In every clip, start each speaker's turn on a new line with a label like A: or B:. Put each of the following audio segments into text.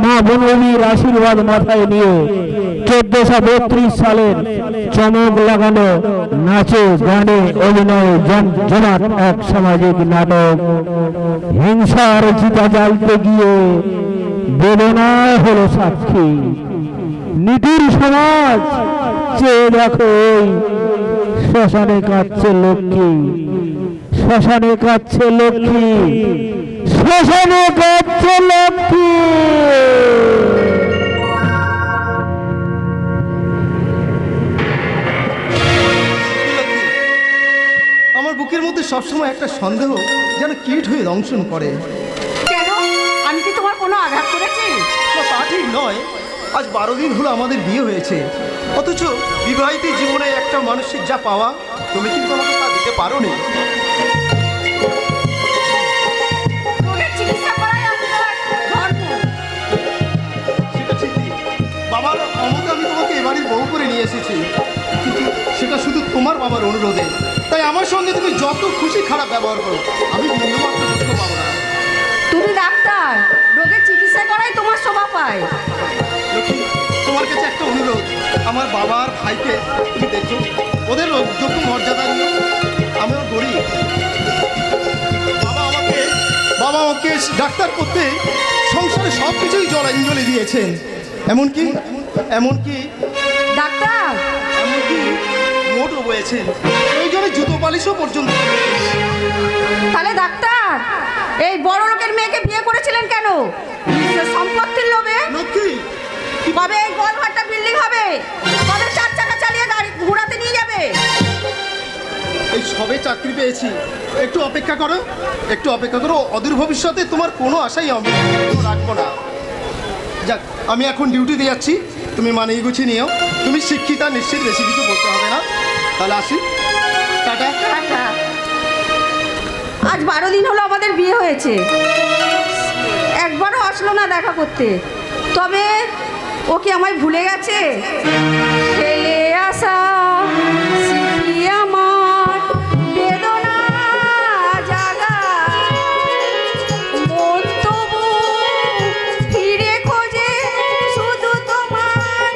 A: মা বনভূমির আশীর্বাদ মাথায় নিয়ে 1432 সালের চমক লাগানো নাচে গানে অভিনয়ে জমজমাট এক সামাজিক নাটক হিংসার চিতা জ্বালতে গিয়ে বেদনায় হলো সাক্ষী। নিটির সমাজ চেয়ে দেখো ওই শ্মশানে কাঁদছে লক্ষ্মী, শ্মশানে কাঁদছে লক্ষ্মী, শ্মশানে কাঁদছে লক্ষ্মী।
B: আমার বুকের মধ্যে সবসময় একটা সন্দেহ যেন কীট হয়ে দংশন করে।
C: কেন? আমি কি তোমার কোনো আঘাত করেছি?
B: না, তা ঠিক নয়। আজ 12 দিন হলো আমাদের বিয়ে হয়েছে, অথচ বিবাহিত জীবনে একটা মানুষের যা পাওয়া তুমি কিন্তু আমাকে তা দিতে পারো নি। সেটা ঠিকই, বাবার অমতে আমি তোমাকে এবারই বউ করে নিয়ে এসেছি, কিন্তু সেটা শুধু তোমার বাবার অনুরোধে। তাই আমার সঙ্গে তুমি যত খুশি খারাপ ব্যবহার করো, আমি বিন্দুমাত্র দুঃখ পাবো না।
C: তুমি ডাক্তার, রোগের চিকিৎসা করাই তোমার শোভা পায়।
B: লক্ষ্মী, তোমার কাছে একটা অনুরোধ, আমার বাবার ভাইকে তুমি দেখো, ওদের যোগ্য মর্যাদা দিও। আমিও গরিব, বাবা আমাকে ডাক্তার করতে সংসারে সব কিছুই জলাঞ্জলি দিয়েছেন, এমনকি
C: ডাক্তার
B: মোটও বয়েছেন, প্রয়োজনে জুতো পালিশও পর্যন্ত।
C: তাহলে ডাক্তার এই বড় লোকের মেয়েকে বিয়ে করেছিলেন কেন? নিজের সম্পত্তির লোভে?
B: লক্ষ্মী,
C: কবে এই গোলঘাটটা বিল্ডিং হবে? কবে 4 চাকা চালিয়ে গাড়ি ঘোরাতে নিয়ে যাবে?
B: এই সবে চাকরি পেয়েছি, একটু অপেক্ষা করো, একটু অপেক্ষা করো। অদূর ভবিষ্যতে তোমার কোনো আশাই আমি রাখবো না। যাক, আমি এখন ডিউটিতে যাচ্ছি, তুমি মানিয়ে গুছিয়ে নিও। তুমি শিক্ষিতা, নিশ্চিত, বেশি কিছু বলতে হবে না। তাহলে আসি, টাটা।
C: টাটা। আজ 12 দিন হলো আমাদের বিয়ে হয়েছে, একবারও আসলো না দেখা করতে। তবে ও কি আমায় ভুলে গেছে? ফেলে আসা স্মৃতি আমার বেদনা জাগায়, মন তবু ফিরে খোঁজে শুধু তোমার।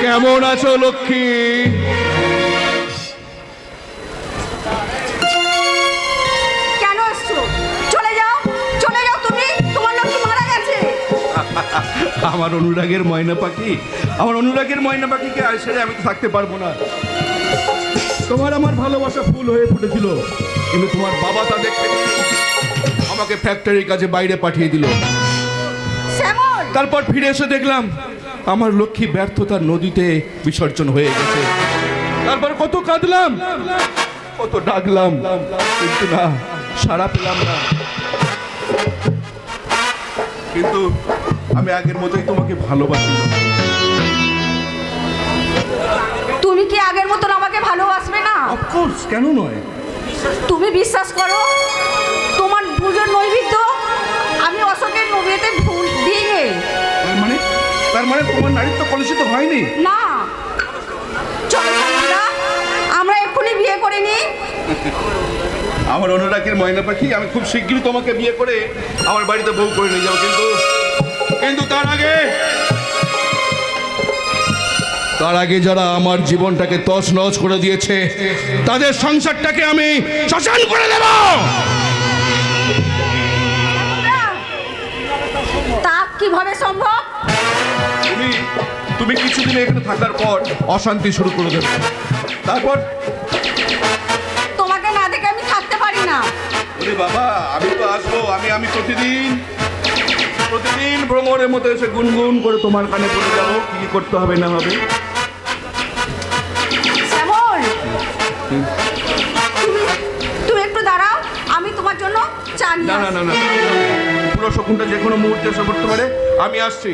D: কেমন আছো লক্ষ্মী?
C: কেন আসছো? চলে যাও, চলে যাও তুমি, তোমার লক্ষ্মী মারা গেছে।
D: আমার অনুরাগের ময়না পাখি, আমার অনুরাগের ময়না পাখিকে আর ছেড়ে আমি তো থাকতে পারবো না। তোমার আমার ভালোবাসা ফুল হয়ে ফুটেছিল, কিন্তু তোমার বাবা তা দেখতে আমাকে ফ্যাক্টরির কাজে বাইরে পাঠিয়ে দিল।
C: শ্যামল,
D: তারপর ফিরে এসে দেখলাম আমার লক্ষ্মী ব্যর্থতার নদীতে বিসর্জন হয়ে গেছে। তারপর কত কাঁদলাম, কত ডাকলাম, কিন্তু না, সাড়া পেলাম না। কিন্তু আমি আগের মতোই তোমাকে ভালোবাসি।
C: তুমি কি আগের মতন আমাকে ভালোবাসবে না?
D: অফকোর্স, কেন নয়?
C: তুমি বিশ্বাস করো, তোমার পুজোর নৈবেদ্য আমি অশোকের নবীতে ভুল দিইনি।
D: তার মানে তোমার নারীত্ব কলুষিত হয়নি?
C: না। চলো শ্যামলদা, আমরা এক্ষুনি বিয়ে করে নিই।
D: আমার অনুরাগের ময়না পাখি, আমি খুব শিগগিরই তোমাকে বিয়ে করে আমার বাড়িতে বউ করে নিয়ে যাবো, কিন্তু তার আগে যারা আমার জীবনটাকে তছনছ করে দিয়েছে তাদের সংসারটাকে আমি শ্মশান করে দেব।
C: তা কিভাবে সম্ভব?
D: তুমি কিছুদিন এখানে থাকার পর অশান্তি শুরু করে দেবে, তারপর
C: তোমাকে না দেখে আমি থাকতে পারি না।
D: ওরে বাবা, আমি তো আসবো। আমি প্রতিদিন ভ্রমণের মতো এসে গুনগুন করে তোমার কানে পড়ে যাবো কি করতে হবে না হবে।
C: শ্যামল, তুমি একটু দাঁড়াও, আমি তোমার জন্য চা নিয়ে আসছি।
D: না, পুরো শকুনটা যে কোনো মুহূর্তে এসে পড়তে পারে, আমি আসছি।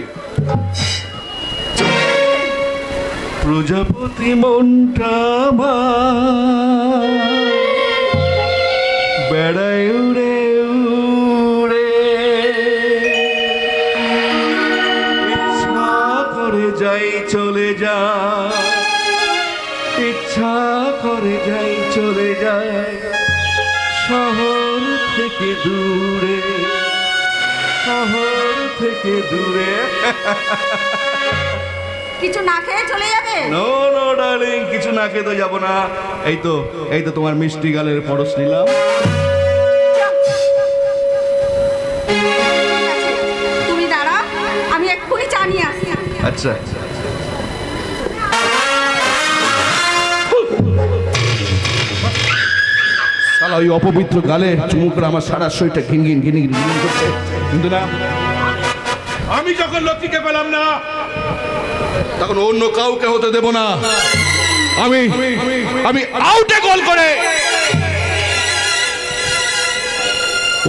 D: প্রজাপতি মনটা বেড়ায় উড়ে উড়ে চলে যায় শহর থেকে দূরে, শহর থেকে দূরে।
C: কিছু না খেয়ে চলে যাবে?
D: নো নো ডার্লিং, কিছু না খেয়ে তো যাবো না। এই তো তোমার মিষ্টি গালের পরশ নিলাম।
C: তুমি দাঁড়া, আমি এক্ষুনি চা নিয়ে আসি।
D: আচ্ছা, শালা ওই অপবিত্র গালে চুমু করে আমার সারা শরীরটা ঘিনঘিন ঘিনঘিন ঘিনঘিন করছে। কিন্তু না, আমি যখন লক্ষ্মীকে পেলাম না তখন অন্য কাউকে হতে দেব না। আমি আমি আউটে গোল করে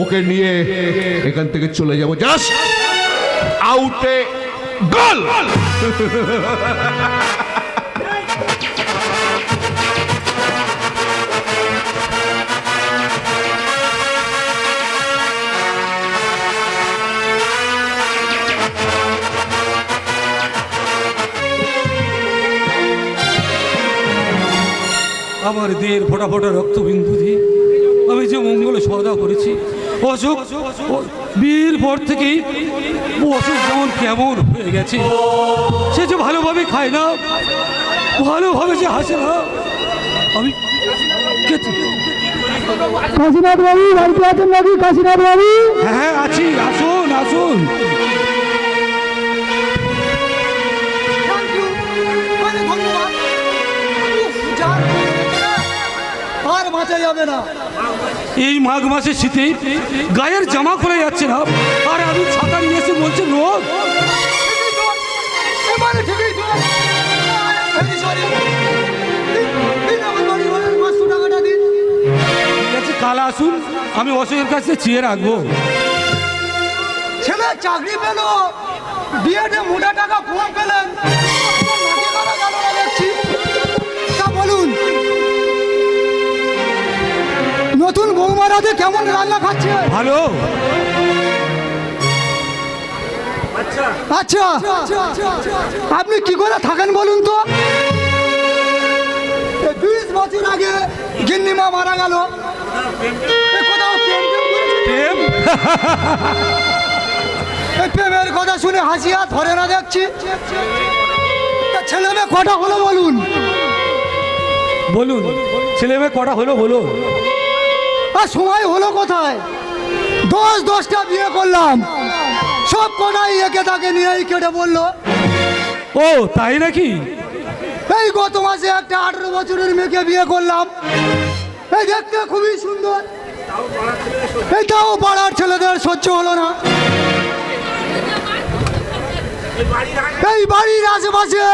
D: ওকে নিয়ে এখান থেকে চলে যাব। জাস্ট আউটে গোল।
E: আমার দেহের ফোটা ফোটা রক্তবিন্দু দিয়ে আমি যে মঙ্গল সদা করেছি, অসুখ বিয়ের পর থেকেই ও অসুখ যেমন কেমন হয়ে গেছে। সে যে ভালোভাবে খায় না, ভালোভাবে যে হাসে না। আমি
A: কাশীনাথ বাবু বাড়িতে আছেন নাকি? কাশীনাথ বাবু?
E: হ্যাঁ আছি, আসুন আসুন।
F: আর বাঁচা যাবে না।
E: এই মাঘ মাসের শীতে গায়ের জামা খুলে যাচ্ছে না, আর আমি ছাতা নিয়ে এসে বলছে রোদ।
F: এবারে ঠিকই তো। Very sorry. দিন আমার বাড়ি হলে 500 টাকাটা দিন।
E: ঠিক আছে, কাল আসুন, আমি অশোকের কাছে চেয়ে রাখবো।
F: ছেলে চাকরি পেল, বিয়েতে মোটা টাকা কম পেলেন, নাকি করা গেল না দেখছি। তা বলুন, নতুন বৌমারাতে কেমন রান্না খাচ্ছে?
E: ভালো।
F: আচ্ছা, আপনি কি করে থাকেন বলুন তো? 20 বছর আগে গিন্নিমা মারা গেল, কোথাও প্রেম টেম করেছে?
E: প্রেম?
F: এই প্রেমের কথা শুনে হাসিয়া ধরে না দেখছি। তা ছেলে মেয়ে কটা হলো বলুন?
E: বলুন, ছেলে মেয়ে কটা হলো বলুন।
F: আর সময় হলো কোথায়? 10টা বিয়ে করলাম, সব কটাই একে তাকে নিয়েই কেটে বললো।
E: ও তাই নাকি?
F: এই গত মাসে একটা 18 বছরের মেয়েকে বিয়ে করলাম, এই দেখতে খুবই সুন্দর, এটাও পাড়ার ছেলেদের সহ্য হলো না। এই বাড়ির আশেপাশে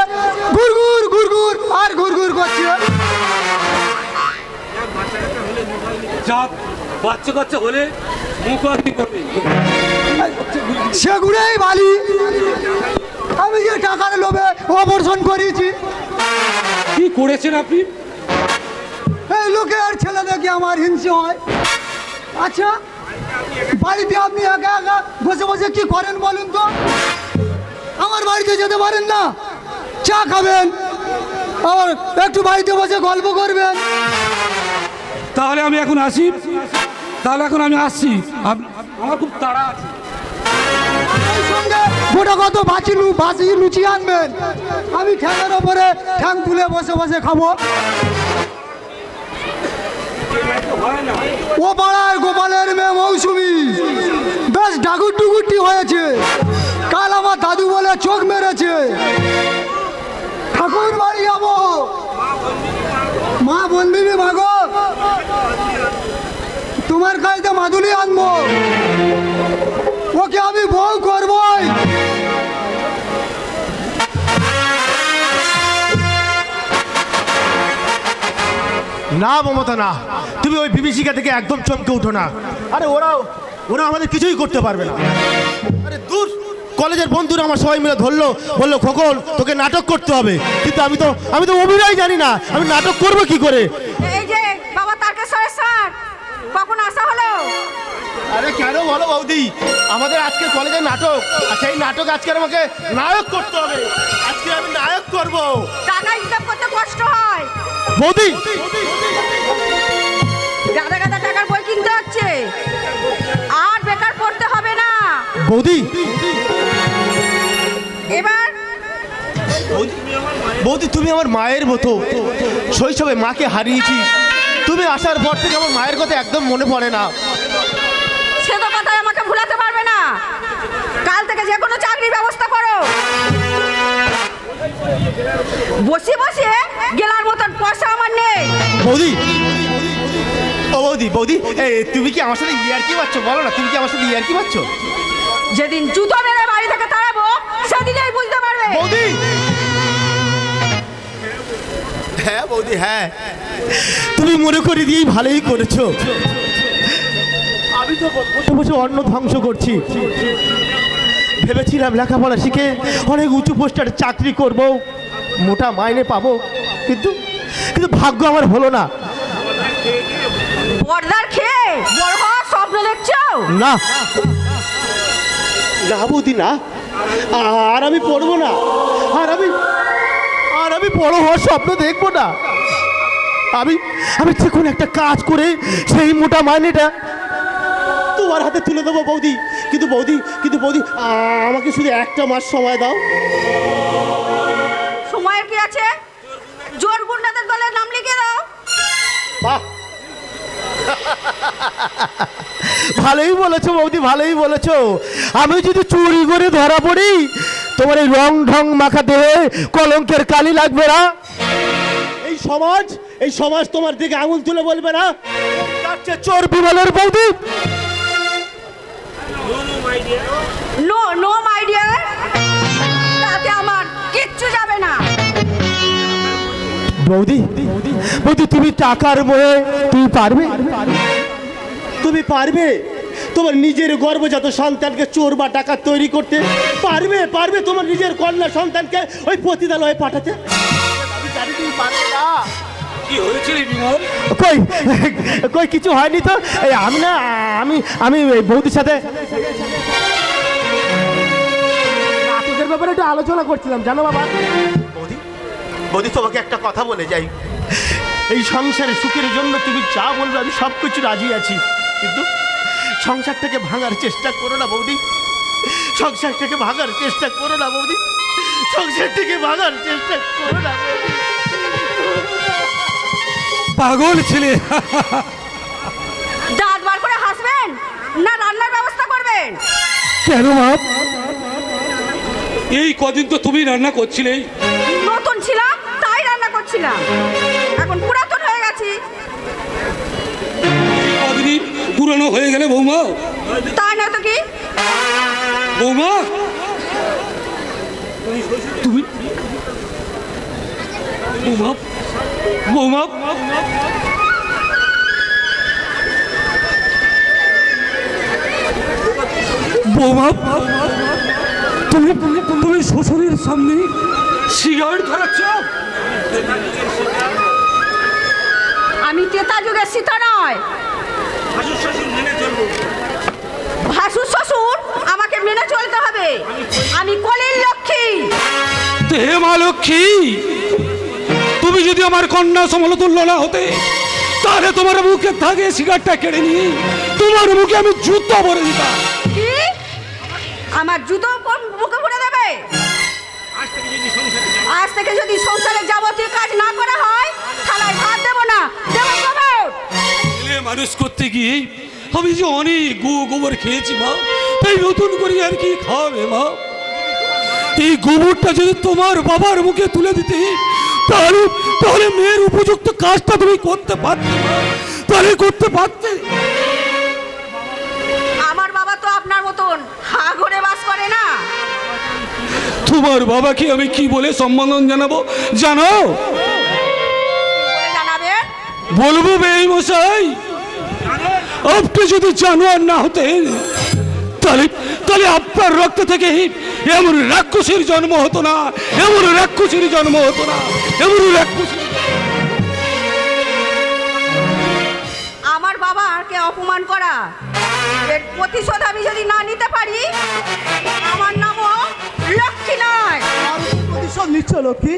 F: ঘুরঘুর ঘুরঘুর আর ঘুরঘুর করছে।
E: যাক, বাচ্চা কাচ্চা হলে মুখাগ্নি করবে।
F: সেগুলোই বালি। আমি যে টাকার লোভে অপারেশন করিয়েছি।
E: কি করেছেন আপনি?
F: এই লোকের ছেলে দেখে আমার হিংসে হয়। আচ্ছা, বাড়িতে আপনি একা একা বসে বসে কি করেন বলুন তো? আমার বাড়িতে যেতে পারেন না, চা খাবেন, আর একটু বাড়িতে বসে গল্প করবেন।
E: তাহলে আমি এখন আসি, তাহলে এখন আমি আসছি, আমার খুব তাড়া আছে।
F: এই সঙ্গে গোটা কত বাসি লুচি আনবেন, আমি ঠ্যাঙের ওপরে ঠ্যাং তুলে বসে বসে খাবো। ও পাড়ায় গোপালের মেয়ে মৌসুমি বেশ ডাগুর ডুগুরটি হয়েছে। কাল আমার দাদু বলে চোখ মেরেছে। ঠাকুর বাড়ি যাবো, মা বলবি মাগো, তোমার কাছে মাদুলি আনবো, ওকে আমি বউ করবই।
G: না মমতা না, তুমি ওই বিভীষিকা থেকে একদম চমকে উঠো না। আরে ওরা আমাদের কিছুই করতে পারবে না। আরে দূর, কলেজের বন্ধুরা আমার সবাই মিলে বললো খোকন তোকে নাটক করতে হবে, কিন্তু আমি তো অভিনয় জানি না, আমি নাটক করবো কি করে?
C: এই যে বাবা তারকেশ্বরের স্যার, কখন আসা হলো?
G: আরে কেন বলো বৌদি, আমাদের আজকে কলেজের নাটক, আর সেই নাটক আজকে আমাকে নায়ক করতে হবে। আজকে আমি নায়ক করব।
C: টাকা ইনকাম করতে কষ্ট হয়
G: বৌদি
C: কিনতে হচ্ছে, আর বেকার পড়তে হবে না।
G: বৌদি
C: এবার
G: বৌদি তুমি আমার মায়ের মতো, শৈশবে মাকে হারিয়েছি। তুমি আসার পর থেকে আমার মায়ের কথা একদম মনে পড়ে না।
C: সে তো কথাই আমাকে ভুলাতে পারবে না। কাল থেকে যে কোনো চাকরির ব্যবস্থা করো। বসে বসে গেলার মতন পয়সা আমার নেই।
G: বৌদি, ও বৌদি বৌদি, তুমি কি আমার সাথে ইয়ার্কি মারছো? বলো না, তুমি কি আমার সাথে ইয়ার্কি মারছো?
C: যেদিন জুতো মেরে বাড়ি থেকে তাড়াবো সেদিনই বুঝতে পারবে।
G: বৌদি, হ্যাঁ বৌদি, হ্যাঁ তুমি মনে করে দিয়েই ভালোই করেছো। আমি তো বসে বসে অন্ন ধ্বংস করছি। ভেবেছিলাম লেখাপড়া শিখে অনেক উঁচু পোস্টের চাকরি করব, মোটা মাইনে পাবো, কিন্তু কিন্তু ভাগ্য আমার হলো না।
C: বর্দার খেয়ে বড় হওয়ার স্বপ্ন দেখছো?
G: না না বৌদি, না, আর আমি পড়বো না, আর আমি বড় হওয়ার স্বপ্ন দেখবো না। আমি যে কোনো একটা কাজ করে সেই মোটা মাইনেটা তোমার হাতে তুলে দেবো বৌদি। কিন্তু বৌদি আমাকে শুধু একটা মাস সময় দাও।
C: সময়ের কি আছে? জোর গুন্ডাদের দলের নাম লিখে দাও।
G: বাহ, ভালোই বলেছো বৌদি, ভালোই বলেছো। আমি যদি চুরি করে ধরা পড়ি, তোমার এই রং ঢং মাখা দেহে কলঙ্কের কালি লাগবে না? এই সমাজ তোমার দিকে আঙুল তুলে বলবে না তার চেয়ে চোর বিমলের বৌদি?
C: নো মাই ডিয়ার, তাতে আমার কিচ্ছু যাবে না।
G: বৌদি তুমি টাকার মোহে তুমি পারবে তোমার নিজের গর্ভজাত সন্তানকে চোর বা টাকা তৈরি করতে? পারবে তোমার নিজের কন্যা সন্তানকে ওই পতিতালয়ে পাঠাতে? আমি জানি তুমি পারবে না।
E: কি হয়েছিল বিমল?
G: কই কিছু হয়নি তো। এই আমি এই বৌদির সাথে নাটকের ব্যাপারে একটু আলোচনা করছিলাম, জানো বাবা। বৌদি তোমাকে একটা কথা বলে যাই, এই সংসারে সুখের জন্য তুমি যা বলবে আমি সব কিছু রাজি আছি, কিন্তু সংসারটাকে ভাঙার চেষ্টা করো না বৌদি। সংসারটাকে ভাঙার চেষ্টা করো না বৌদি।
E: পাগল ছেলে।
C: দাঁত বার করে হাসবেন না রান্নার ব্যবস্থা করবেন?
E: কেন মা? এই কদিন তো তুমি রান্না করছিলে।
C: নতুন ছিলাম তাই রান্না করছিলাম, এখন পুরাতন হয়ে গেছি।
E: কদিনই পুরনো হয়ে গেলে বৌমা।
C: তাই না তো কি?
E: বৌমা তুমি বৌমা তুমি শ্বশুরের সামনে সিগারেট ধরাচ্ছ?
C: আমি তেতা যুগের সীতা নয়। ভাসুর শ্বশুর আমাকে মেনে চলতে হবে। আমি কলির লক্ষ্মী।
E: হে মা লক্ষ্মী, তুমি যদি আমার কন্যা সমতুল্য না হতে, তাহলে তোমার মুখে থাকে সিগারেটটা কেড়ে নিয়ে তোমার মুখে আমি জুতো ভরে দিতাম।
C: কি? আমার জুতো মুখে ভরে দেবে? আজ থেকে যদি সংসারে যাবতীয় কাজ না করা হয়, থালায় ভাত দেবো না, দেবো খবর।
E: ছেলে মানুষ করতে গিয়ে আমি যে অনেক গোবর খেয়েছি মা, তাই নতুন করে আর কি খাওয়াবে মা? এই গোবরটা যদি তোমার বাবার মুখে তুলে দিতে, তাহলে মেয়ের উপযুক্ত কাজটা তুমি করতে পারতে।
C: আমার বাবা তো আপনার মতন হা ঘরে বাস করে না।
E: তোমার বাবাকে আমি কি বলে সম্বোধন জানাবো জানো?
C: বলে জানাবেন?
E: বলবো বেই মশাই, আপনি যদি জানোয়ার না হতেন, তাহলে আপনার রক্ত থেকে এমন রাক্ষসীর জন্ম হতো না।
C: আমার বাবাকে অপমান করা, এর প্রতিশোধ আমি যদি না নিতে পারি, আমার নামও লক্ষ্মী নয়।
B: প্রতিশোধ নিচ্ছ লক্ষ্মী?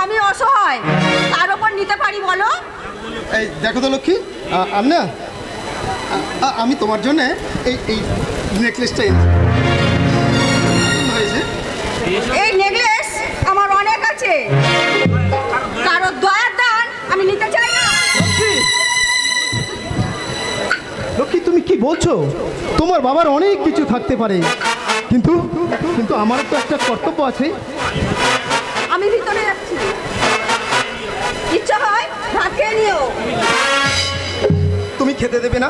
C: আমি অসহায়, তার উপর নিতে পারি বলো?
B: এই দেখো তো লক্ষ্মী, আমি না আমি তোমার জন্য এই নেকলেসটা এনেছি। পছন্দ হয়েছে?
C: এই নেকলেস আমার অনেক আছে, কারো দয়ার দান আমি নিতে চাই না।
B: লক্ষ্মী তুমি কি বলছো? তোমার বাবার অনেক কিছু থাকতে পারে, কিন্তু কিন্তু আমার তো একটা কর্তব্য আছে।
C: আমি ভিতরে যাচ্ছি, ইচ্ছা হয় ভাত খেয়ে নিও।
B: তুমি খেতে দেবে না?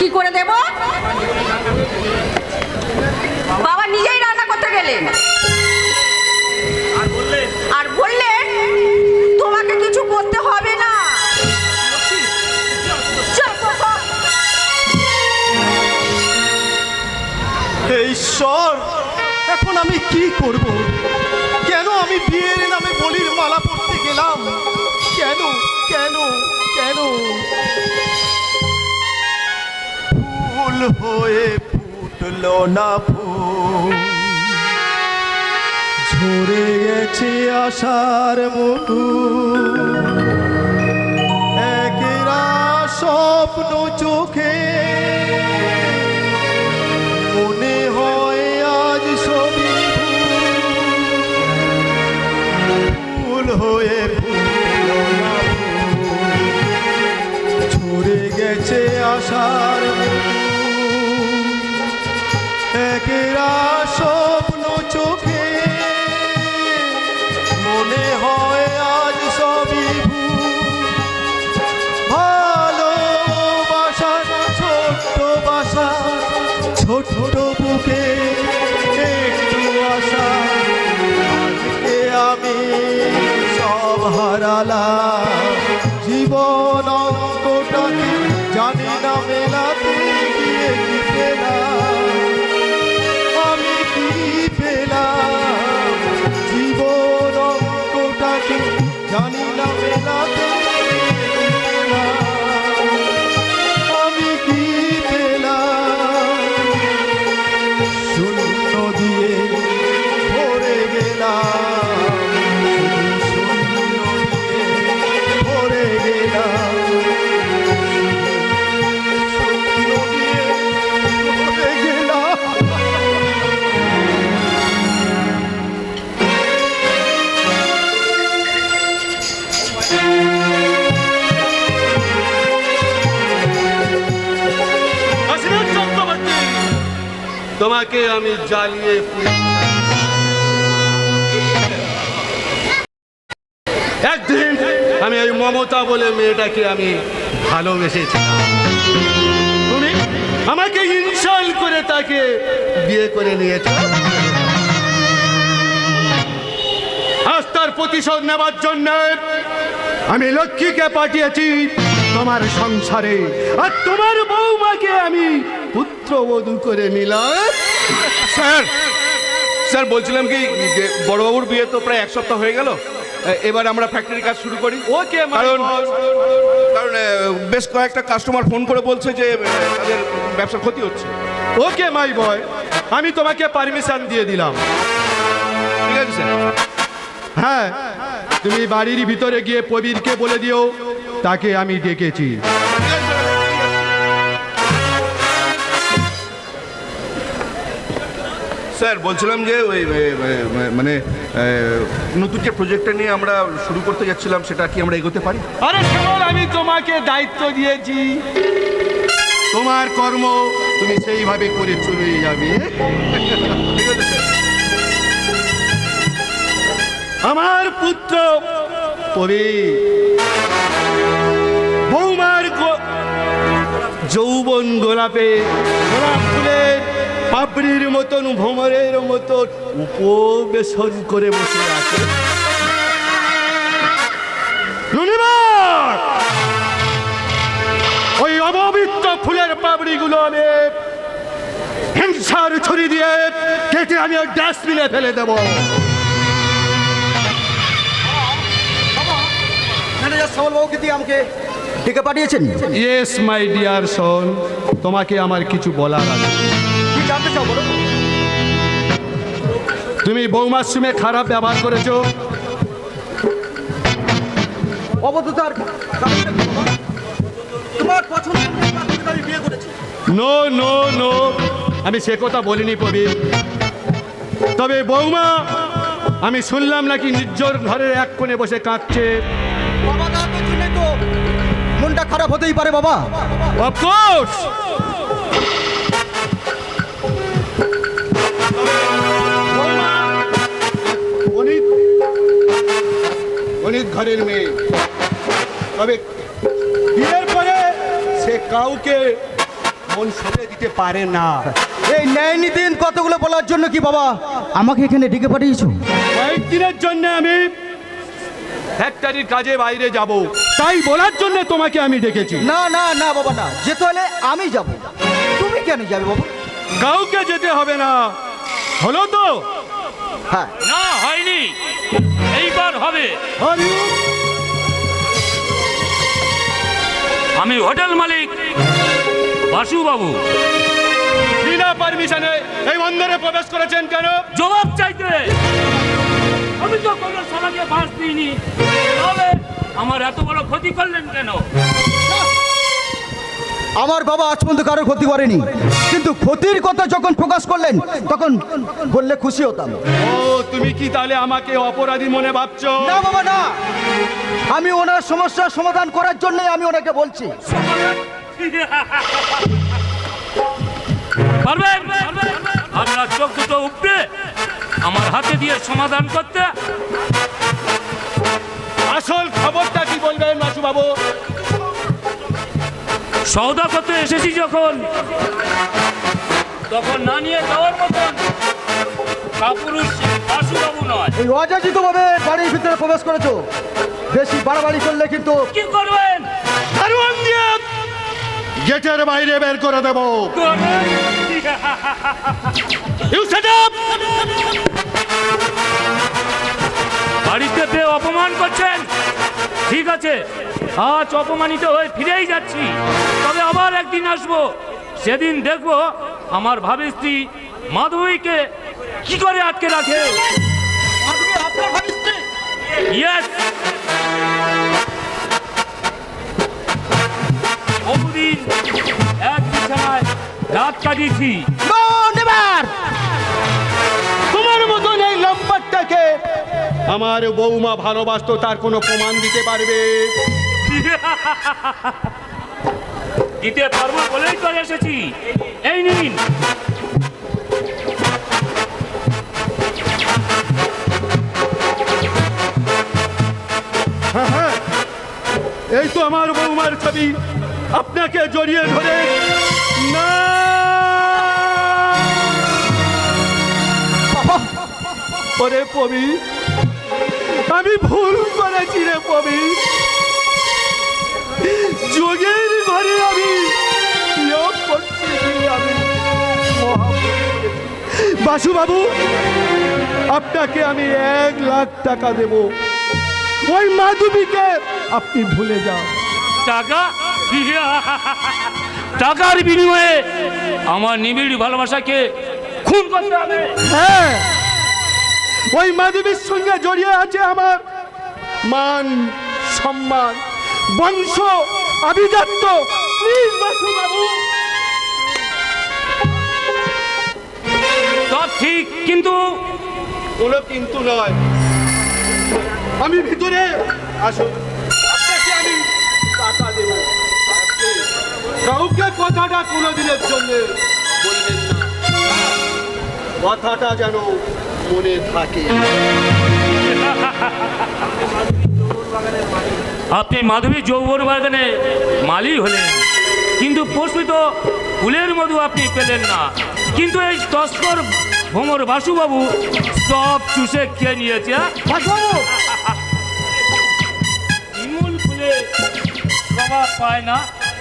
C: কি করে দেব? বাবা নিজেই রান্না করতে গেলেন আর বললেন তোমাকে কিছু করতে হবে না। চল, চল, চল।
B: হে ঈশ্বর, এখন আমি কি করব? কেন আমি বিয়ের নামে বলির মালা পরতে গেলাম? কেন কেন কেন? ফুল হয়ে ফুটলো না ফুল, ঝরে গেছে আশার মধু, একরা স্বপ্ন চোখে মনে হয় আজ সবই ফুল হয়ে ফুটলো না ফুল, ঝরে গেছে আশার মধু, একরা স্বপ্ন চোখে মনে হয় আজ সবই ভালোবাসা, ছোট্ট বাসা, ছোট বুকে একটু আশা, আজকে আমি সব হারালাম, জীবন অঙ্কটাকে জানি না মেলাতে গিয়ে কি পেলাম, আমি কি পেলাম, জীবন অঙ্কটাকে জানি না মেলাতে গিয়ে কি পেলাম, আমি কি পেলাম, শূন্য দিয়ে ভরে গেলাম, শূন্য দিয়ে ভরে গেলাম, শূন্য দিয়ে ভরে গেলাম।
E: কাশীনাথ চক্রবর্তী, তোমাকে আমি জ্বালিয়ে একদিন আমি ওই মমতা বলে মেয়েটাকে আমি ভালোবেসেছিলাম, তুমি আমাকে ইনসাল্ট করে তাকে বিয়ে করে নিয়েছ। আজ তার প্রতিশোধ নেবার জন্য আমি লক্ষ্মীকে পাঠিয়েছি তোমার সংসারে, আর তোমার বৌমাকে আমি পুত্রবধূ করে নিলাম।
D: স্যার স্যার বলছিলাম কি যে বড়বাবুর বিয়ে তো প্রায় এক সপ্তাহ হয়ে গেল, এবার আমরা ফ্যাক্টরি কাজ শুরু করি।
E: ওকে,
D: কারণ কারণ বেশ কয়েকটা কাস্টমার ফোন করে বলছে যে তাদের ব্যবসার ক্ষতি হচ্ছে।
E: ওকে মাই বয়, আমি তোমাকে পারমিশন দিয়ে দিলাম।
D: ঠিক আছে স্যার।
E: হ্যাঁ, তুমি বাড়ির ভিতরে গিয়ে প্রবীরকে বলে দিও তাকে আমি ডেকেছি।
D: স্যার বলছিলাম যে ওই মানে নতুন যে প্রজেক্টটা নিয়ে আমরা শুরু করতে যাচ্ছিলাম সেটা কি আমরা এগোতে পারি?
E: আরে কেবল আমি তোমাকে দায়িত্ব দিয়েছি, তোমার কর্ম তুমি সেইভাবে করে চলে যাবে।
D: ঠিক আছে স্যার।
E: আমার পুত্র প্রবীর বৌমার যৌবন গোলাপে গোলাপ ফুলের পাপড়ির মতন ভ্রমরের মতন উপবেশন করে বসে আছে। ওই অপবিত্র ফুলের পাপড়িগুলো আমি হিংসার ছুরি দিয়ে কেটে আমি ওই ডাস্টবিনে ফেলে দেবো।
F: ম্যানেজার শ্যামলবাবুকে দিয়ে আমাকে ডেকে পাঠিয়েছেন।
E: ইয়েস মাই ডিয়ার সন, তোমাকে আমার কিছু বলার আছে।
F: কি জানতে চাও বলো।
E: তুমি বৌমার সঙ্গে খারাপ ব্যবহার করেছো,
F: অবদ্ধতার কারণটা কি বাবা? তোমার পছন্দের মেয়েকে আমি বিয়ে করেছি।
H: নো নো নো, আমি সে কথা বলিনি প্রবীর। তবে বৌমা, আমি শুনলাম নাকি নির্জর ঘরের এক কোণে বসে কাঁদছে।
F: বাবা কাঁদতে শুনে তো মনটা খারাপ হতেই পারে বাবা।
H: অফকোর্স। অনিত ঘরের মেয়ে, তবে বিয়ের পরে সে কাউকে মন সঁপে দিতে পারে না।
F: এই ন্যায় নীতিন কতগুলো বলার জন্য কি বাবা আমাকে এখানে ডেকে পাঠিয়েছো?
H: কয়েকদিনের জন্য আমি ফ্যাক্টরির কাজে বাইরে যাব, তাই বলার জন্য তোমাকে আমি ডেকেছি।
F: না না না বাবা না, যেতে হলে আমি যাব। তুমি কেন যাবে বাবা?
H: কাউকে যেতে হবে না, হলো তো?
F: হ্যাঁ,
E: না হয়নি, এইবার হবে। আমি হোটেল মালিক বাসু বাবু।
H: বিনা পারমিশনে এই মন্দিরে প্রবেশ করেছেন কেন?
E: জবাব চাইতে। আমি তো কোনো শালাকে বাস দিইনি, তবে আমার এত বড় ক্ষতি করলেন কেন?
F: আমার বাবা আজ পর্যন্ত কারোর ক্ষতি করেনি, কিন্তু ক্ষতির কথা যখন প্রকাশ করলেন তখন বললে খুশি হতাম।
H: ও, তুমি কি তাহলে আমাকে অপরাধী মনে ভাবছো?
F: না বাবা না, আমি ওনার সমস্যার সমাধান করার জন্যই আমি ওনাকে বলছি।
E: পারবেন আপনার চোখ দুটো উপরে আমার হাতে দিয়ে সমাধান করতে?
H: আসল খবরটা কি বলবেন মাসু বাবু?
E: সওদা করতে এসেছি যখন, তখন না নিয়ে যাওয়ার মতন কাপুরুষ বাসুবাবু নয়।
F: এই অযাচিত ভাবে বাড়ির ভিতরে প্রবেশ করেছো, বেশি বাড়াবাড়ি করলে কিন্তু
E: কি করবেন?
H: দারোয়ান দিয়ে গেটের বাইরে বের করে দেব। You shut up!
E: বাড়িতে পেয়ে অপমান করছেন? ঠিক আছে, আজ অপমানিত হয়ে ফিরেই যাচ্ছি, তবে আবার একদিন আসবো, সেদিন দেখবো আমার ভাবি স্ত্রী মাধবীকে কি করে আটকে রাখে। ইয়েস, বহুদিন এক বিছানায় রাত কাটিয়েছি।
H: তোমার মতন এই লম্বাটাকে আমার বৌমা ভালোবাসতো, তার কোনো প্রমাণ দিতে পারবে?
E: দিতে পারবো বলেই তো এসেছি। এই নিন।
H: হ্যাঁ হ্যাঁ, এই তো আমার বৌমার ছবি। আপনাকে জড়িয়ে ধরে না, ওরে পবি, আমি ভুল করেছি রে পবি। যোগের ঘরে আমি বিয়োগ করতে গিয়ে আমি বাসু বাবু, আপনাকে আমি 1 লাখ টাকা দেব। ওই মাধবীকে আপনি ভুলে যান।
E: টাকা? টাকার বিনিময়ে আমার নিবিড় ভালোবাসাকে খুন করতে হবে?
H: হ্যাঁ, ওই মাধবীর সঙ্গে জড়িয়ে আছে আমার মান, সম্মান, বংশ, আভিজাত্য। প্লিজ বাসু বাবু।
E: সব ঠিক, কিন্তু
H: কোনো কিন্তু নয়, আমি ভিতরে আসুন, আপনাকে আমি টাকা দেব। কাউকে কথাটা কোনোদিনের জন্য বলবেন না, কথাটা যেন মনে থাকে।
E: আপনি মাধবী যৌবন বাগানে মালি হলেন, কিন্তু প্রস্তুত ফুলের মধু আপনি পেলেন না। কিন্তু এই তস্কর ভোমর বাসুবাবু সব চুষে খেয়ে নিয়েছে। ইমুল ফুলে স্বভাব পায় না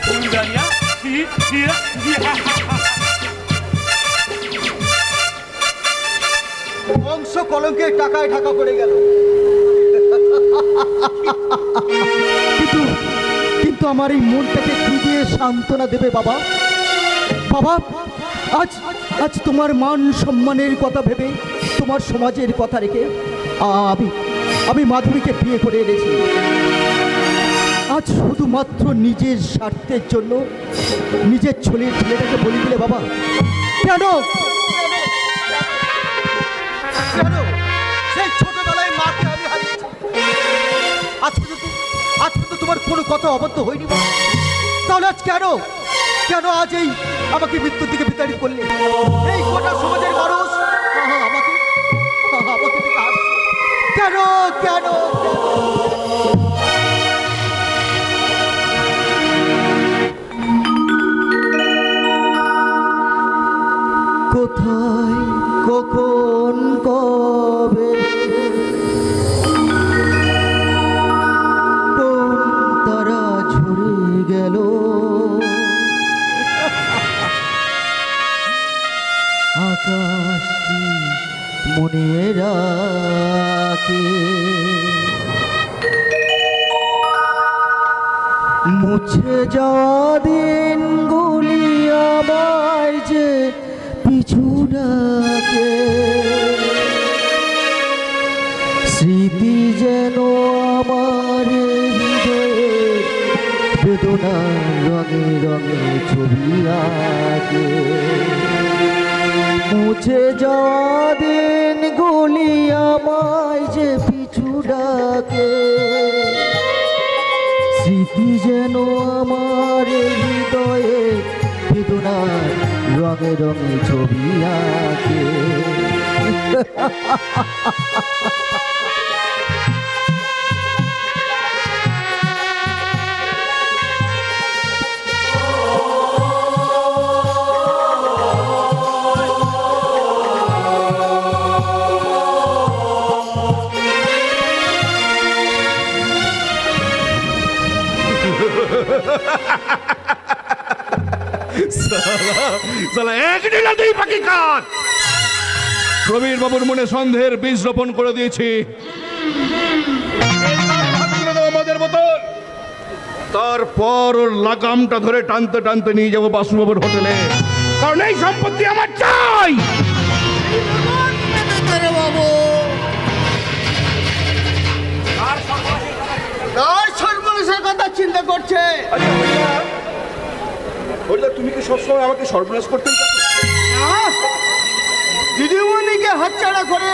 E: ফুলদানিয়া।
F: বংশ কলঙ্কের টাকায় ঢাকা পড়ে গেল। কিন্তু আমার এই মনটাকে কি দিয়ে সান্ত্বনা দেবে বাবা? বাবা, আজ আজ তোমার মান সম্মানের কথা ভেবে, তোমার সমাজের কথা রেখে আমি মাধবীকে বিয়ে করে এনেছি। আজ শুধুমাত্র নিজের স্বার্থের জন্য নিজের ছেলেটাকে বলি দিলে বাবা? কেন কেন সেই ছোটবেলায় মাকে আমি হারিয়েছি, আজ পর্যন্ত তোমার কোনো কথা অবদ্ধ হয়নি বাবা। তাহলে আজ কেন কেন আজ এই আমাকে মৃত্যুর দিকে বিতাড়িত করলে? এই গোটা সমাজের মানুষ আমাকে দিকে হাসছে। কেন কেন কোথায় কখন কবে কোন তারা ঝরে গেল, আকাশ কি মনে রাখে? মুছে যাওয়া দিনগুলি আমায় যে পিছু ডাকে, স্মৃতি যেন আমার হৃদয়ে বেদনার রঙে রঙে ছবি আঁকে। মুছে যাওয়া দিনগুলি আমায় যে পিছু ডাকে, স্মৃতি যেন আমার হৃদয়ে বেদনার রঙে রঙে ছবি আঁকে।
D: প্রবীর বাবুর মনে সন্দেহের বীজ রোপণ করে দিয়েছি। আমাদের বোতল তারপর ওর লাগামটা ধরে টানতে টানতে নিয়ে যাবো বাসুবাবুর হোটেলে, কারণ এই সম্পত্তি আমার চাই।
F: বাবু কার সর্বনাশের কথা চিন্তা করছে?
D: তুমি কি সবসময় আমাকে সর্বনাশ করতে
F: দিদিমণিকে হাতছাড়া করে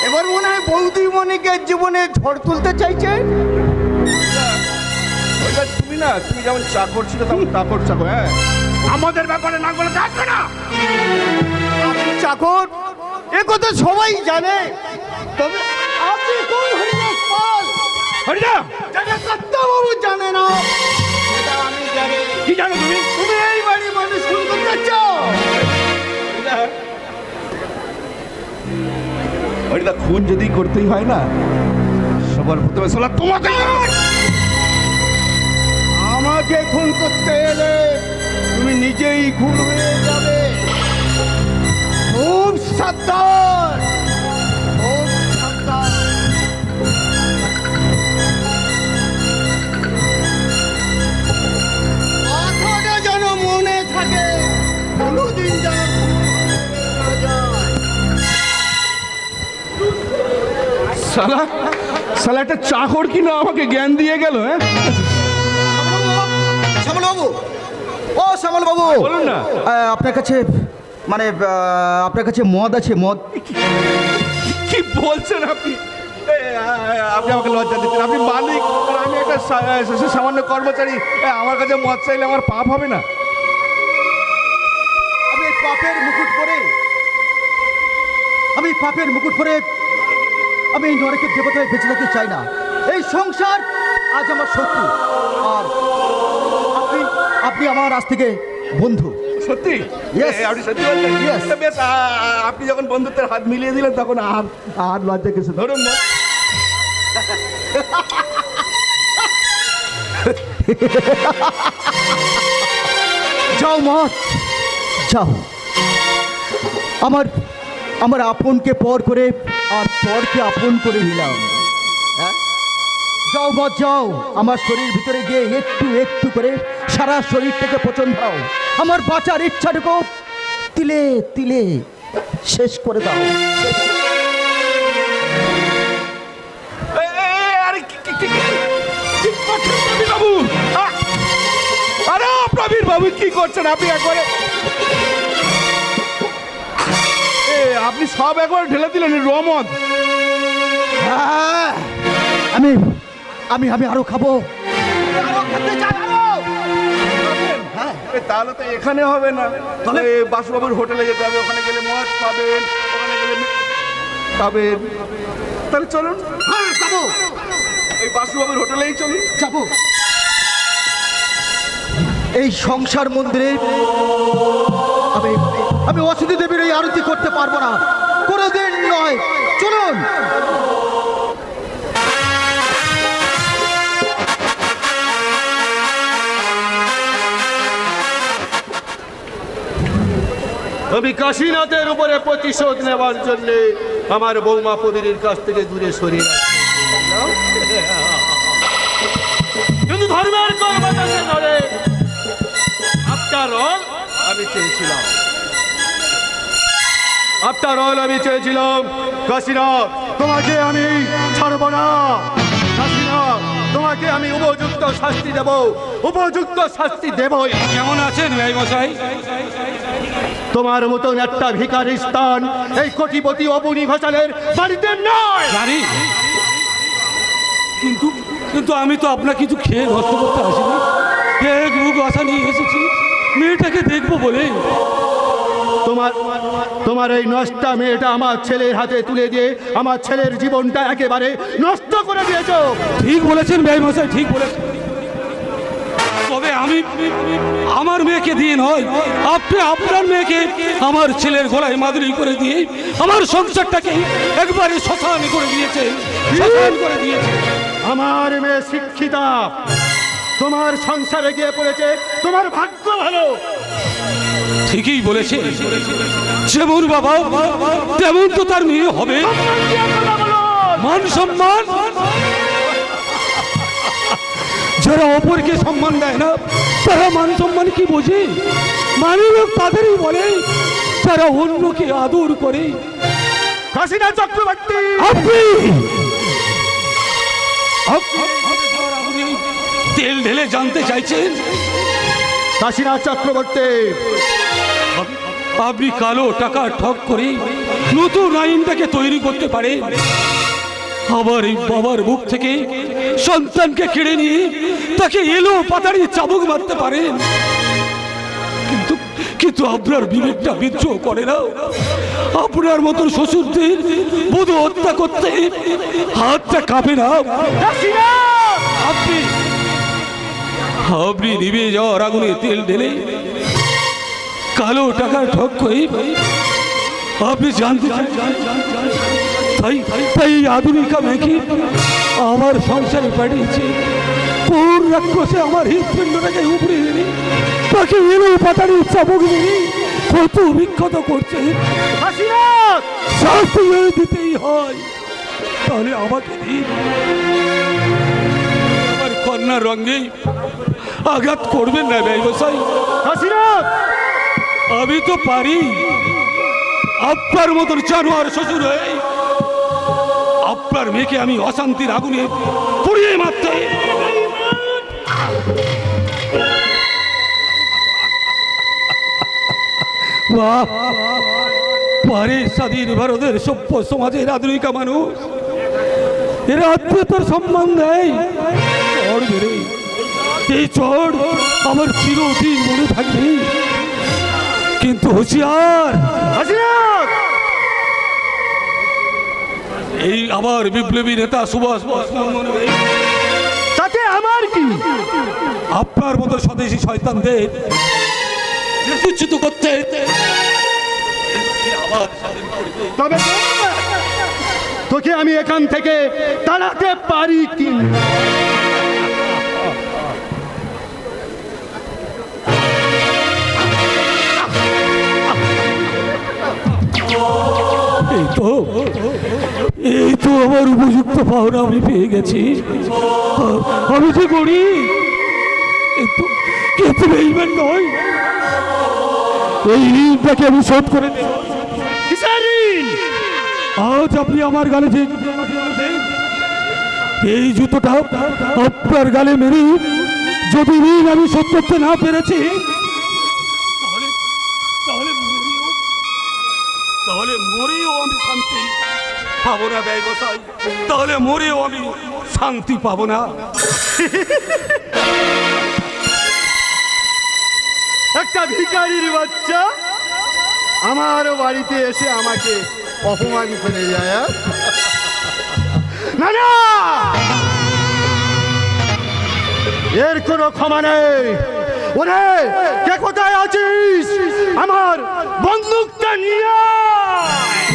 F: এবার মনে হয় বৌদিমণিকে জীবনে ঝড় তুলতে চাইছে।
D: তুমি না, তুমি যেমন চাকর ছিল তেমন চাকর চাকর। হ্যাঁ, আমাদের ব্যাপারে না বলে আসবে না।
F: আপনি চাকর এ কথা সবাই জানে, তবে আপনি কোন হরিদাস পাল?
D: হরিদা,
F: যেটা সত্যবাবু জানে না সেটা আমি জানি।
D: কি জানো তুমি?
F: তুমি এই বাড়ি মানুষ খুন করতে চাও?
D: হরিদা, খুন যদি করতেই হয় না, সবার প্রথমে সালা তোমাকে।
F: আমাকে খুন করতে এলে তুমি নিজেই খুন হয়ে যাবে। খুব সাবধান, খুব সাবধান। কথাটা যেন মনে থাকে, কোনোদিন যেন না যায়।
D: সালা সালা একটা চাকর কিনা আমাকে জ্ঞান দিয়ে গেল। হ্যাঁ,
F: শ্যামলবাবু, ও শ্যামলবাবু,
D: বলুন না।
F: আপনার কাছে মানে আপনার কাছে মদ আছে? মদ?
D: কি বলছেন আপনি? আপনি আমাকে লজ্জা দিচ্ছেন। আপনি মালিক, আর আমি একটা সামান্য কর্মচারী। আমার কাছে মদ চাইলে আমার পাপ হবে না?
F: আমি পাপের মুকুট পরে আমি এই নরকের দেবতায় বেঁচে থাকতে চাই না। এই সংসার আজ আমার শত্রু, আর আপনি আমার আজ থেকে বন্ধু।
D: সত্যি?
F: Yes.
D: আপনি সত্যি বলছেন?
F: Yes.
D: বেশ, আপনি যখন বন্ধুত্বের হাত মিলিয়ে দিলেন তখন আর লজ্জা কিছু। ধরুন মদ।
F: যাও মত, যাও। আমার আপনকে পর করে আর পরকে আপন করে নিলাম। হ্যাঁ, যাও মত, যাও। আমার শরীর ভিতরে গিয়ে একটু একটু করে সারা শরীরটাকে পচন দাও। আমার বাঁচার ইচ্ছাটুকু তিলে তিলে শেষ করে দাও।
D: কি করছেন প্রবীর বাবু? আরে প্রবীর বাবু কি করছেন আপনি? একবারে আপনি সব একবার ঢেলে দিলেন রমদ।
F: আমি আমি আমি আরো খাবো।
D: তাহলে তো এখানে হবে না, তাহলে বাসুবাবুর হোটেলে যেতে হবে, ওখানে গেলে মদ পাবেন, ওখানে গেলে পাবেন। তাহলে চলুন
F: যাবো
D: ওই বাসুবাবুর হোটেলেই চলুন।
F: যাবো। এই সংসার মন্দিরে আমি আমি অসুধি দেবীর এই আরতি করতে পারবো না, কোনোদিন নয়। চলুন।
H: আমি কাশীনাথের উপরে প্রতিশোধ নেওয়ার জন্য আমার বৌমা পবিরের কাছ থেকে দূরে সরিয়ে রাখছি। কিন্তু ধর্মের কর্মটাকে ধরে আফটার অল আমি চেয়েছিলাম কাশীনাথ তোমাকে আমি ছাড়ব না। কাশীনাথ তোমাকে আমি উপযুক্ত শাস্তি দেব, উপযুক্ত শাস্তি দেবই।
E: কেমন আছেন ভাই মশাই?
H: তোমার মতন একটা ভিখারি স্থান এই কোটিপতি অবনী ঘোষালের বাড়িতে নয়।
E: জানি, কিন্তু কিন্তু আমি তো আপনার কিছু খেয়ে নষ্ট করতে আসিনি। এক মুখ আশা নিয়ে এসেছি মেয়েটাকে দেখবো বলে।
H: তোমার এই নষ্টা মেয়েটা আমার ছেলের হাতে তুলে দিয়ে আমার ছেলের জীবনটা একেবারে নষ্ট করে দিয়েছো।
E: ঠিক বলেছেন ভাই মশাই, ঠিক বলেছেন। তবে আমি আমার মেয়েকে দিয়ে নয়, আপনি আপনার মেয়েকে আমার ছেলের গলায় মাদুরি করে দিয়ে আমার সংসারটাকে একবারে শ্মশান করে দিয়েছেন, শ্মশান করে দিয়েছে।
H: আমার মেয়ে শিক্ষিতা, তোমার সংসারে গিয়ে পড়েছে, তোমার ভাগ্য ভালো।
E: ঠিকই বলেছে, যেমন বাবা তেমন তো তার মেয়ে হবে। মান সম্মান, যারা অপরকে সম্মান দেয় না তারা মান সম্মান কি বোঝে? মানুষ তাদেরই বলে যারা অন্যকে আদর করে।
H: কাশীনাথ চক্রবর্তী,
E: আপনি তেল ঢেলে জানতে চাইছেন?
H: কাশীনাথ চক্রবর্তী,
E: আপনি কালো টাকা ঠক করে নতুন আইনটাকে তৈরি করতে পারে, আবার এই বাবার মুখ থেকে সন্তানকে কেড়ে নিয়ে তাকে এলো পাতাড়ি চাবুক মারতে পারেন। কিন্তু কিন্তু আপনার বিবেকটা বিদ্রোহ করে না। আপনার মতন শ্বশুরদের বধূ হত্যা করতে হাতটা কাঁপে না। আপনি আপনি নিভে যাওয়ার আগুনে তেল ঢেলে কালো টাকার ঠক করে আপনি জানতে চান, তাই আধুনিকা মেয়েকে আমার সংসারে পাঠিয়েছে। কোন রাক্ষসে আমার হৃৎপিণ্ডটাকে উপড়ে এনে তাকে এলো পাতাড়ি চাবুক দিয়ে কত বিক্ষত করছে। শাস্তি যদি দিতেই হয় তাহলে আমাকে দিন। আমার কন্যার রঙে আঘাত করবেন না ব্যবসায়ী। আমি তো পারি আপনার মতন জানোয়ার শ্বশুর হয়ে আপনার মেয়েকে আমি অশান্তির আগুনে পুড়িয়ে মারতে। পারে স্বাধীন ভারতের সভ্য সমাজের আধুনিকা মানুষ, এরা আত্মীয়তার সম্মান দেয়। চড় বেড়ে এই চড় আমার চিরদিন মনে থাকবে। কিন্তু হুঁশিয়ার, এই আবার বিপ্লবী নেতা সুভাষ বোস
H: তাতে আমার কি?
E: আপনার মতো স্বদেশী শয়তানদের নিশ্চিত করতে
H: তবে তোকে আমি এখান থেকে তাড়াতে পারি কি?
E: এই তো আমার উপযুক্ত পাওনা আমি পেয়ে গেছি। আমি যে করি কিন্তু বেইমান নয়, এই ঋণটাকে আমি শোধ করে দেব। আজ আপনি আমার গালে যে এই জুতোটা আপনার গালে মেরে যদি ঋণ আমি শোধ করতে না পেরেছি তাহলে তাহলে মরেও আমি শান্তি পাবো না ব্যবসায়, তাহলে মরেও আমি শান্তি পাবো না।
H: একটা ভিখারির বাচ্চা আমার বাড়িতে এসে আমাকে অপমান করে যায়। না না, এর কোনো ক্ষমা নেই। ওরে, কে কোথায় আছিস? আমার বন্দুকটা নিয়ে আয়।